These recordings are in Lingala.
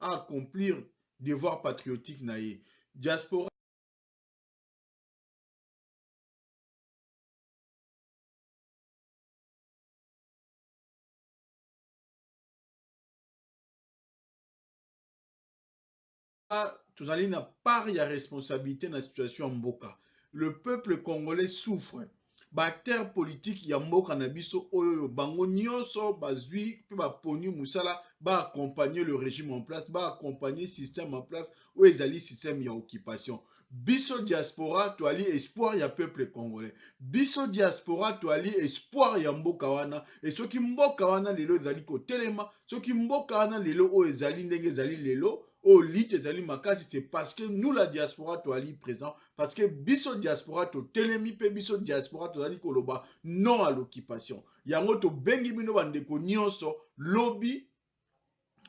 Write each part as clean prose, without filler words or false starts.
à accomplir devoir patriotique naïe. Diaspora tous allez n'a pas de responsabilité dans la situation en Mboka. Le peuple congolais souffre. Bactère politique ya mboka na biso oyo bango nyonso bazui pe ba poni musala ba accompagner le régime en place, ba accompagner système en place ou ezali système ya occupation. Biso diaspora to ali espoir ya peuple congolais. Biso diaspora to ali espoir ya mboka wana et soki mboka wana lelo ezali ko telema, soki mboka wana lelo o ezali ndenge ezali lelo oh, c'est parce que nous, la diaspora, tu ali présent, parce que biso diaspora, tu telemi pe biso diaspora, tu ali koloba, non à l'occupation. Yango to bengi bino bandeko nyonso, lobby,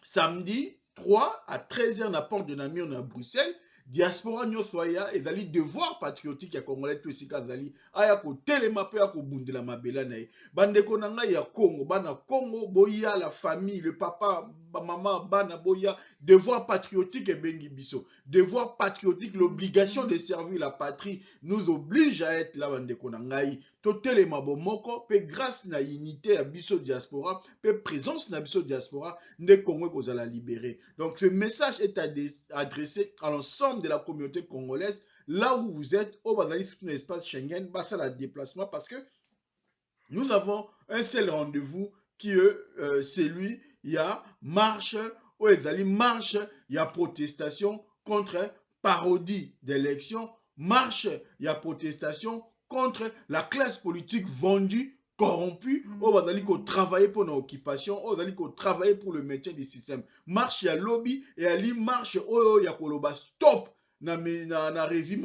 samedi, 3 à 13h, na porte de Namur, à Bruxelles, diaspora nyonso aya, ezali devoir patriotique ya Congolais, tout sika ezali, aya ko telema pe ya ko bundela mabela na ye. Bandeko na ngai ya Congo, bana Congo, boya la famille, le papa, maman, bana boya, devoir patriotique et bengi biso. Devoir patriotique, l'obligation de servir la patrie nous oblige à être là, bandeko na ngai. Totele mabo moko, pe grâce na unité à biso diaspora, pe présence na biso diaspora, ne Congo kozala libéré. Donc ce message est adressé à l'ensemble de la communauté congolaise, là où vous êtes, au Bazali, c'est un espace Schengen, basa la déplacement, parce que nous avons un seul rendez-vous qui est celui, il y a marche, où ils marche, il y a protestation contre parodie d'élection, marche, il y a protestation contre la classe politique vendue, corrompue, où on va travailler pour notre occupation, où on va travailler pour le maintien du système. Marche, il y a lobby, et il y a marche, où il y a stop. Na régime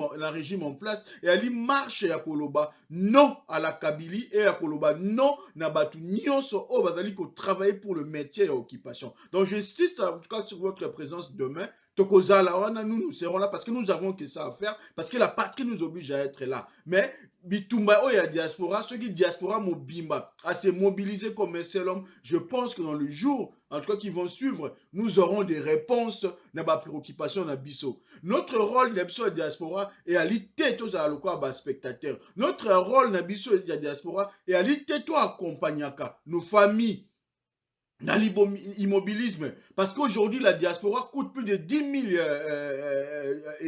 en place et ali marche ya koloba non à la Kabylie et ya koloba non na batu nyonso o bazali ko travailler pour le maintien et l'occupation. Donc j'insiste en tout cas sur votre présence demain. Tokozala wana nous serons là parce que nous avons que ça à faire, parce que la patrie nous oblige à être là. Mais bitumba o ya diaspora, ceux qui diaspora mobimba à se mobiliser comme un seul homme, je pense que dans le jour en tout cas qui vont suivre, nous aurons des réponses na ba préoccupation na biso. Notre rôle na biso diaspora est à l'ité tous à l'okwa spectateur. Notre rôle na biso diaspora est à l'ité toi accompagnaka nos familles dans l'immobilisme. Parce qu'aujourd'hui, la diaspora coûte plus de 10 000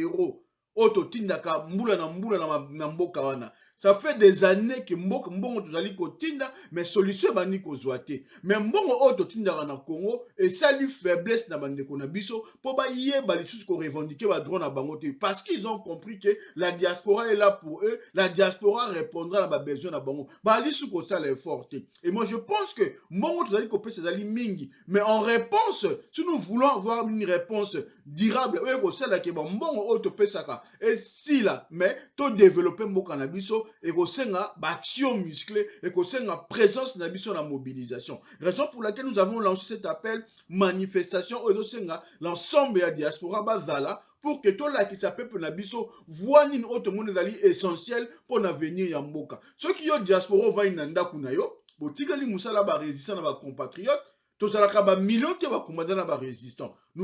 euros. Oto tindaka mbula na mboka wana. Ça fait des années que mbongo tozali ko tinda, mais solution bani ko zoate. Mais mbongo oto tindaka na Congo et ça lui faiblesse na bandeko na biso pour ba yeba les choses ko revendiquer ba droit na bango te, parce qu'ils ont compris que la diaspora est là pour eux, la diaspora répondra à ba besoin na bango. Ba li sou ko ça l'effort te. Et moi je pense que mbongo tozali ko pesa zali mingi, mais en réponse, si nous voulons avoir une réponse durable, ouais ko ça la ke mbongo oto pesaka et si là, mais to développer mboka na biso et qu'on senga action musclée et qu'on senga présence na biso na mobilisation. Raison pour laquelle nous avons lancé cet appel manifestation au senga l'ensemble de la diaspora bazala pour que tout là qui s'appelle pour na biso voit une autre monde essentiel pour l'avenir ya mboka. Ceux qui ont diaspora va inanda kunayo, botikali musala ba résistant na ba compatriotes. Nous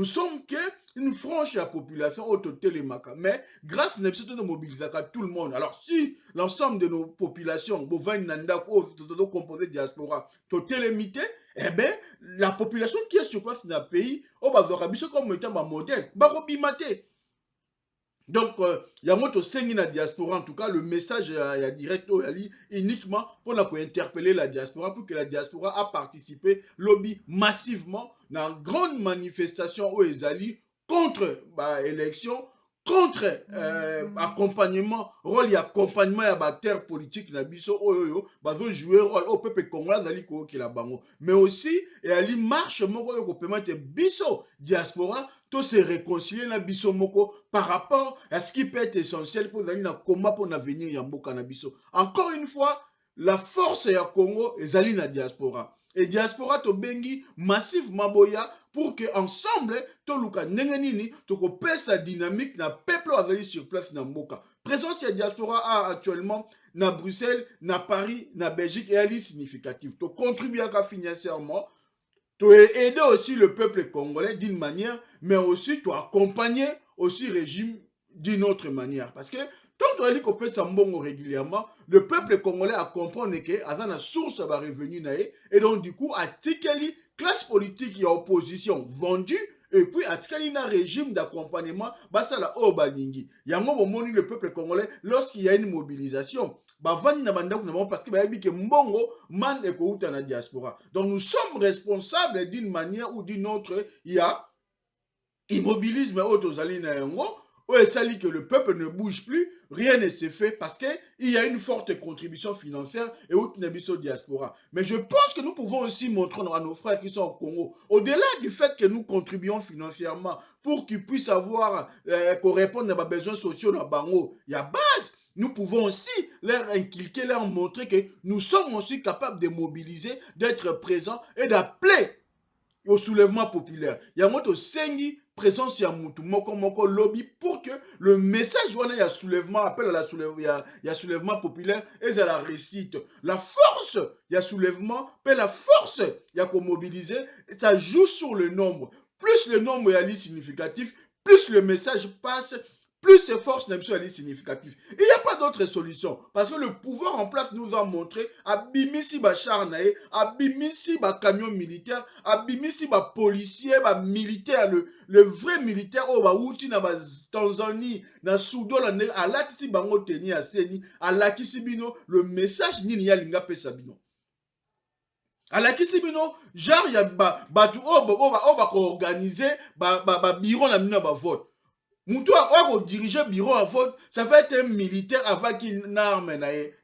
sommes qu'une frange de la population autotélémaca. Mais grâce à notre mobilisation, tout le monde. Alors si l'ensemble de nos populations, composées de diaspora, totélémité, eh bien, la population qui est sur place dans le pays, comme étant un modèle, donc, il y a moto sengi na diaspora, en tout cas, le message est direct uniquement pour interpeller la diaspora, pour que la diaspora a participé, lobby massivement dans une grande manifestation où ils allaient contre l'élection, contre accompagnement, rôle et accompagnement à la terre politique na biso oyo bazo jouer rôle au peuple congolais dali ko ki la bango, mais aussi et ali marche moko ko permettre biso diaspora to se réconcilier na biso moko par rapport à ce qui peut être essentiel pour dali na combat pour l'avenir ya mboka na biso. Encore une fois, la force ya Congo ezali na diaspora. Et diaspora to bengi massivement boya pour que ensemble to luka ndengenini to ko pesa dynamique na peuple azali sur place na mboka. Présence ya diaspora a actuellement na Bruxelles, na Paris, na Belgique et elle est significative. To contribuer financièrement, Tu aider aussi le peuple congolais d'une manière, mais aussi tu accompagner aussi le régime d'une autre manière. Parce que tant que tu as dit qu'on peut s'embongo régulièrement, le peuple congolais a compris que à la source va revenir et donc du coup, à tikeli classe politique et opposition vendue, et puis à tikeli un régime d'accompagnement, ça la obalingi. Il y a un moment le peuple congolais, lorsqu'il y a une mobilisation, parce que mbongo man ekouta na diaspora. Donc nous sommes responsables d'une manière ou d'une autre. Il y a immobilisme et ça dit que le peuple ne bouge plus, rien ne se fait parce qu'il y a une forte contribution financière et autre diaspora. Mais je pense que nous pouvons aussi montrer à nos frères qui sont au Congo, au-delà du fait que nous contribuons financièrement pour qu'ils puissent avoir, qu'on réponde à leurs besoins sociaux dans Bango, il y a base. Nous pouvons aussi leur inculquer, leur montrer que nous sommes aussi capables de mobiliser, d'être présents et d'appeler au soulèvement populaire. Il y a moto sengi présence ya mutu moko lobby pour que le message wana ya soulèvement appel à la soulèvement populaire et à la récite. La force ya soulèvement et la force ya ko mobiliser, ça joue sur le nombre. Plus le nombre est significatif, plus le message passe, plus ces forces n'est pas significatif. Il n'y a pas d'autre solution. Parce que le pouvoir en place nous a montré, abimisi ba charnae, abimisi ba camion militaire, abimisi ba policier, ba militaire, le vrai militaire, oh ba outi na ba Tanzanie, na Soudan, à l'akisi bango teni à seni, à l'akisi bino, le message ni ya linga pesa bino. À l'akisi bino, genre ya ba tu ba ko organiser ba bureau na bino ba vote. Moutoua ou diriger bureau à vote, ça va être un militaire avec une arme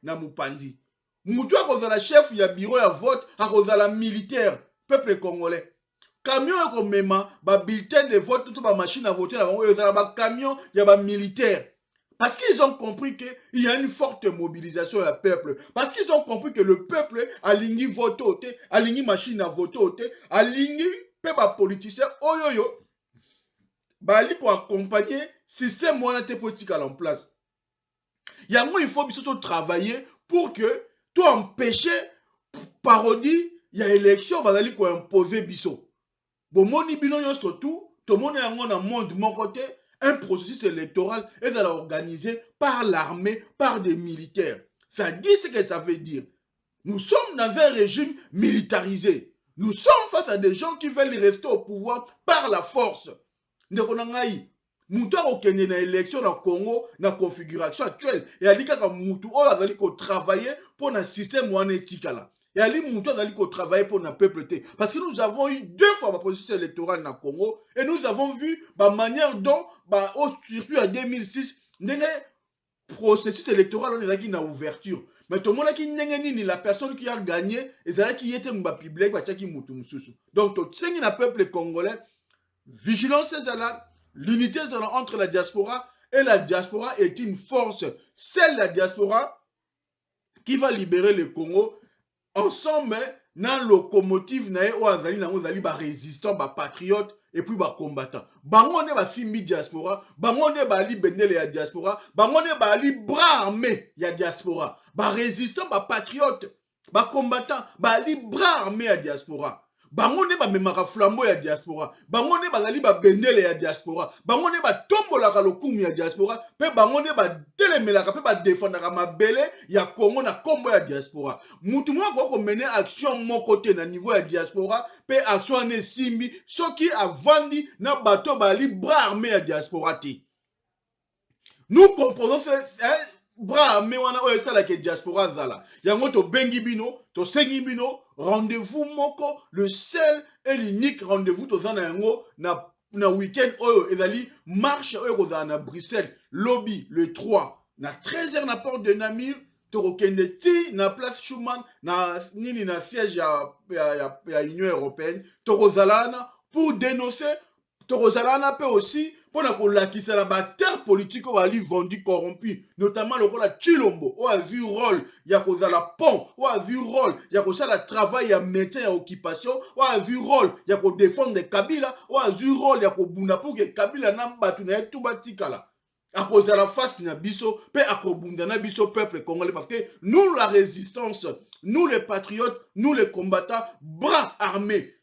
na mupandi. Moutoua cause la chef il y a bureau à vote à cause la militaire peuple congolais. Camion comme même ba bulletin de vote tout ba machine à voter là ba camion il y a ba militaire. Parce qu'ils ont compris qu'il y a une forte mobilisation du peuple. Parce qu'ils ont compris que le peuple a ligné voter, a ligné machine à voter, a ligné peuple politicien oyoyo. Bali pour accompagner système monétaire politique en place. Il y a moi il faut surtout travailler pour que tout empêcher parodie, il y a élection bazali ko imposer biso. Bon moni bino yo surtout, tout le monde est dans monde de mon côté, un processus électoral est organisé par l'armée, par des militaires. Ça dit ce que ça veut dire. Nous sommes dans un régime militarisé. Nous sommes face à des gens qui veulent rester au pouvoir par la force. Ndekonangai, mutu akokende na élection na Congo na configuration actuelle et ali kaka mutu oyo azali ko travailler pour na système wana etikala. Et ali mutu azali ko travailler pour na peuple te parce que nous avons eu 2 fois la processus électoral na Congo et nous avons vu la manière dont surtout en 2006 ndenge processus électoral on ezaki na ouverture. Mais tout le monde qui ni la personne qui a gagné ezala qui était mba public ba tchaki mutu mususu. Donc tout sengi na peuple congolais. Vigilance l'unité entre la diaspora et la diaspora est une force. C'est la diaspora qui va libérer le Congo. Ensemble, dans locomotive, résistant, patriote et puis combattant. Bango ne ba simbi diaspora, bango ne ba li bendele ya diaspora, bango ne ba li bras armé ya diaspora. Résistant, patriote, combattant, ba li bras armé ya diaspora. Bango ne ba memaka flambeau ya diaspora, bango ne bazali ba bendele ya diaspora, bango ne ba tombolaka lokumu ya diaspora, pe bango ne ba telemelaka pe ba défendaka mabele ya Congo na kombo ya diaspora. Mutu moko ko mener action mon côté na niveau ya diaspora, pe action ne simbi soki avandi na bato bali bras armé ya diaspora ti. Nous comprenons bras armé wana oyo sala ke diaspora zala. Yango to bengi bino, to sengi bino, rendez-vous moko, le seul et l'unique rendez-vous to zana yango na week-end oyo ezali marche oyo kozala na Bruxelles, lobby le 3 na 13h na porte de Namur, to kokende ti na place Schuman na nini na siège ya Union européenne, to kozalana pour dénoncer, to kozalana pe aussi pour la terre politique qui va vendu corrompu, notamment le rôle de Chilombo, ou a vu rôle, il y a la pont, ou a vu rôle, il y a le travail, il y a métier, il y a occupation, ou a vu rôle, il y a défendre des Kabila, ou a vu rôle, il y a bunda pour que Kabila n'a pas tout batikala. À cause de la face na biso, pe à bunda na biso peuple congolais, parce que nous la résistance, nous les patriotes, nous les combattants, bras armés.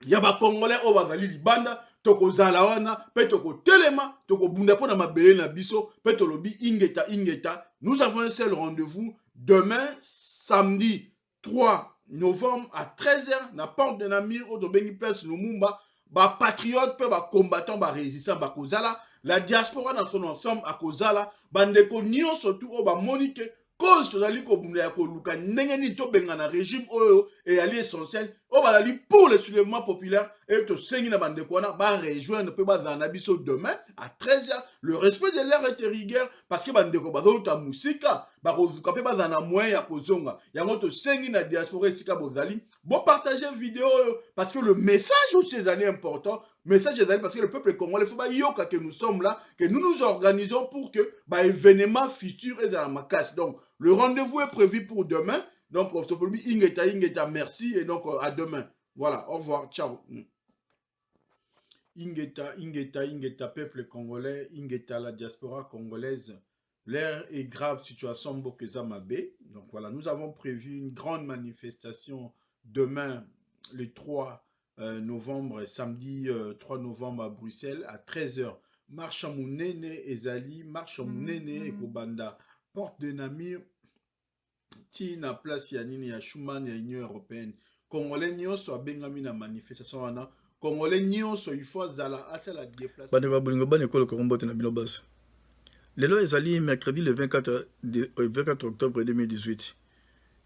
ya ba congolais o bazali libanda toko zala wana pe toko telema toko bunda pona mabele na biso pe tolobi ingeta ingeta. Nous avons un seul rendez-vous demain samedi 3 novembre à 13h na porte de Namir au Dobengi Place Lumumba. Ba patriote pe ba combattant ba résistant ba kozala la diaspora dans son ensemble à kozala bandeko nyo surtout o ba monique cause tozali ko bunda ya ko luka ndenge ni to benga na régime oyo et ali essentiel o bazali pour le soulèvement populaire et to sengi na bandeko wana ba rejoindre pe ba zana biso demain à 13h. Le respect de l'air est rigueur parce que bandeko bazo ta musika ba kozuka pe ba zana moyen ya kozonga yango to sengi na diaspora sika bozali bon partager vidéo parce que le message aussi est important. Message est parce que le peuple congolais faut ba yoka que nous sommes là, que nous nous organisons pour que ba événement futur est dans ma casse. Donc le rendez-vous est prévu pour demain. Donc, Ingeta, merci. Et donc, à demain. Voilà, au revoir. Ciao. Ingeta, peuple congolais. Ingeta, la diaspora congolaise. L'air est grave, situation Bokezamabe. Donc, voilà, nous avons prévu une grande manifestation demain, le 3 novembre, samedi 3 novembre à Bruxelles, à 13h. Marche à Mounene, Ezali, marche à Mounene, Ekobanda. Porte de Namir, Tina place Yanini ya Schumann ya Union Européenne. Congolais nyonso abengami na manifestation wana. Congolais nyonso il faut zala asala déplacer. Bande ba bulingo bane ko ko mbote na bino bas. Lelo ezali mercredi le 24 octobre 2018.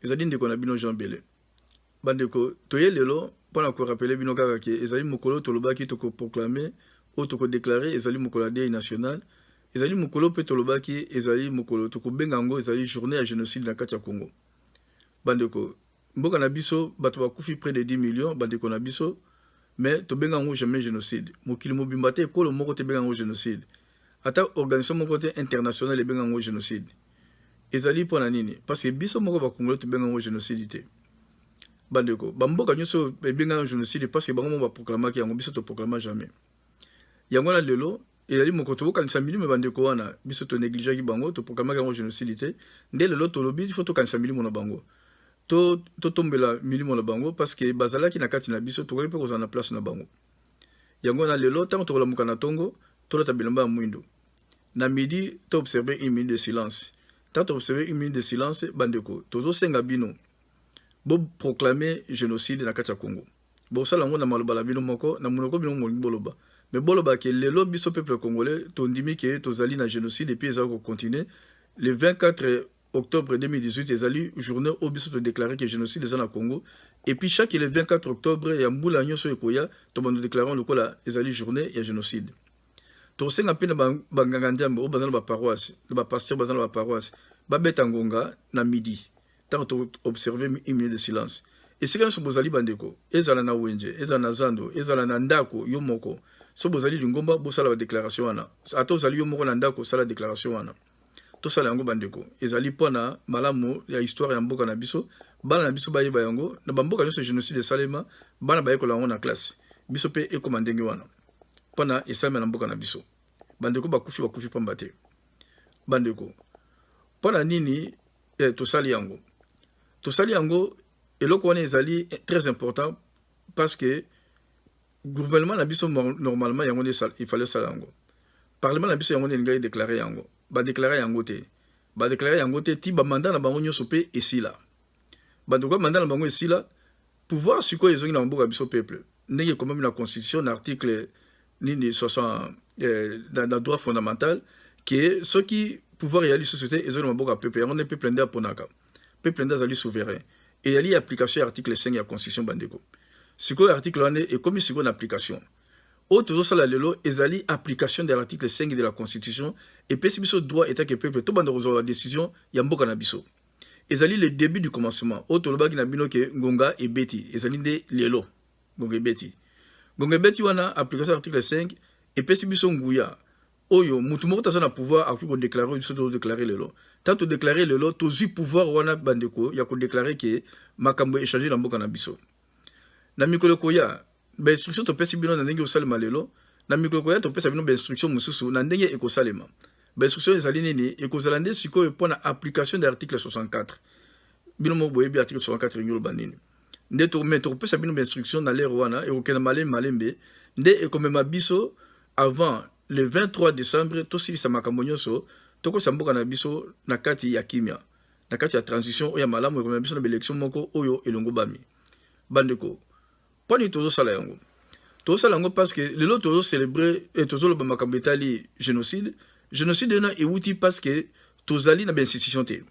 Ezali ndeko na bino Jean Belé. Bande ko toye lelo pona ko rappeler bino kaka ke ezali mokolo tolobaki to ko proclamer ou to ko déclarer ezali mokolo deuil national. Ezali mokolo pe tolobaki ezali mokolo to ko bengango ezali journée à génocide na kati ya Congo. Bandeko mboka na biso bato bakufi près de 10 millions bandeko na biso mais to bengango jamais génocide. Mokili mobimba te ko lo moko te bengango génocide. Ata organisation moko te internationale bengango génocide. Ezali pona nini parce que biso moko ba Congolais to bengango génocide te. Bandeko bamboka nyonso bengango génocide parce que bango ba proclamer yango biso to proclamer jamais. Yango na lelo ezali mokoto bokanisa milimo bandeko wana biso to négligeaki bango to programmaki yango génocide nde lelo tolobi il faut tokanisa milimo na bango to tombela milimo na bango parce que bazalaki na kati na biso tokoli mpe kozala na place na bango yango na lelo ntango tokolamuka na ntongo tolata bilamba ya mwindo na midi to observe une minute de silence ntango to observe une minute de silence bandeko tozosenga bino boproclame génocide na kati ya Congo bosala yango na maloba na bino moko na monoko bino molingi boloba. Mais bon, le biso peuple congolais, tondimi que tozali na génocide et puis ils ont continué. Le 24 octobre 2018, ils allaient journée au biso de déclarer que le génocide est dans le Congo. Et puis chaque le 24 octobre, il y a Mboula Nyonso Ekoya, tout le monde déclarant le quoi ils allaient journée et génocide. Tosen a peine bangangandambo au bazan ba paroisse, le pasteur bazan ba paroisse, ba betangonga na midi. Tant observer une minute de silence. Et c'est quand ce bozali bandeko, ezala na wenje, ezala na zando, ezala na ndako yomoko. So bozali lingomba bosala ba déclaration wana ato zali yo moko na ndako sala déclaration wana to sala yango bandeko ezali pona malamu ya histoire ya mboka na biso bana na biso bayeba yango na bamboka nyonso génocide salema bana bayekola yango na classe biso pe ekoma ndenge wana pona esalema na mboka na biso bandeko bakufi pamba te bandeko pona nini tosali yango eloko wana ezali très important parce que gouvernement na biso normalement yango il fallait ça yango parlement na biso yango ngai déclarer yango ba déclarer yango te ti ba mandat na bango nyoso pe esila ba ndoko mandat na bango esila pouvoir siko ezongi na mboka biso peuple ndenge comme na constitution na article nini 60 dans droit fondamental que ceux qui pouvoir y aller société ezongi na mboka peuple yango ne peuple nda ponaka peuple nda zali souverain et y a application article 5 ya constitution bandeko. Siko l'article 1 est comme si une application. Autre chose, lelo ezali application de l'article 5 de la Constitution et puis si biso droit état que peuple tout bande la décision ya mboka na biso. Ezali le début du commencement. Autre lobaki na bino ke ngonga et beti. Ezali de lelo. Ngonga et beti. Ngonga et beti wana application de l'article 5 et puis si biso nguya. Oyo mutu moko taza na pouvoir a ko déclarer biso to déclarer lelo. Tant to déclarer lelo to zi pouvoir wana bandeko ya ko déclarer que makambo échanger na mboka na biso. Na mikolo koya ba instruction to pesi bino na ndenge osalema lelo na mikolo koya to pesa bino ba instruction mususu na ndenge ekosalema ba instruction ezali nini ekozala nde sikoyo pona application de l'article 64 bino mo boyebi article 64 ngolo banini nde topesa bino instruction na lere wana ekokenda malembe nde ekomema biso avant le 23 décembre tosilisa makambo nyonso tokosa mboka na biso na kati ya kimia na kati ya transition oyo ya malamu ekomema biso na baélection moko oyo elongo bami bandeko poni tozosala yango parce que lelo tozocélébre tozoloba makambo etali génocide wana ewuti parce que tozali na bainstitution te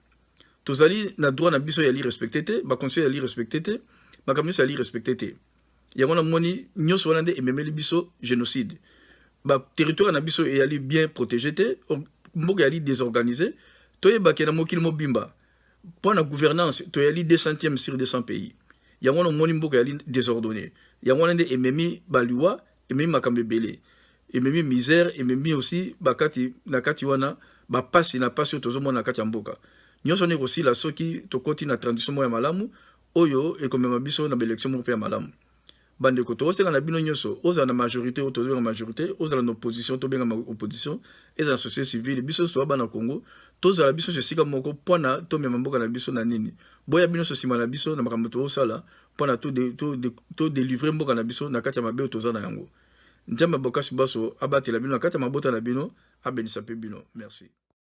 tozali na droit na biso yali respecté te baconseil yali respecté te makambo nyonso yali respecté te yango na moni nyonso wana nde ememeli biso génocide territoire na biso eyali bien protégé te mboka yali désorganisé toyebake na mokili mobimba mpo na gouvernance toyali 200e sur 200 pays yango na moni mboka yali désordonné yango wana nde ememi baliwa ememi makambo ebele ememi misère ememi aussi bakati na kati wana bapasi na pasi oyo tozomona na kati ya mboka nyonso wana ekosila soki tokoti na transition moko ya malamu oyo ekomema biso na baélection moko mpe ya malamu bandeko tokosenga na bino nyonso ozala na majorité oyo tozobenga majorité ozala na opposition tobenga opposition ezala na société civile biso toza bana Congo tozala biso esika moko mpona tomema mboka na biso na nini boya bino so nsima na biso na makambo tozosala mpona todélivre mboka na biso na kati ya mabe oyo toza na yango Nzambe Bokasi Baso abatela bino na kati ya mabota na bino abenisa mpe bino merci.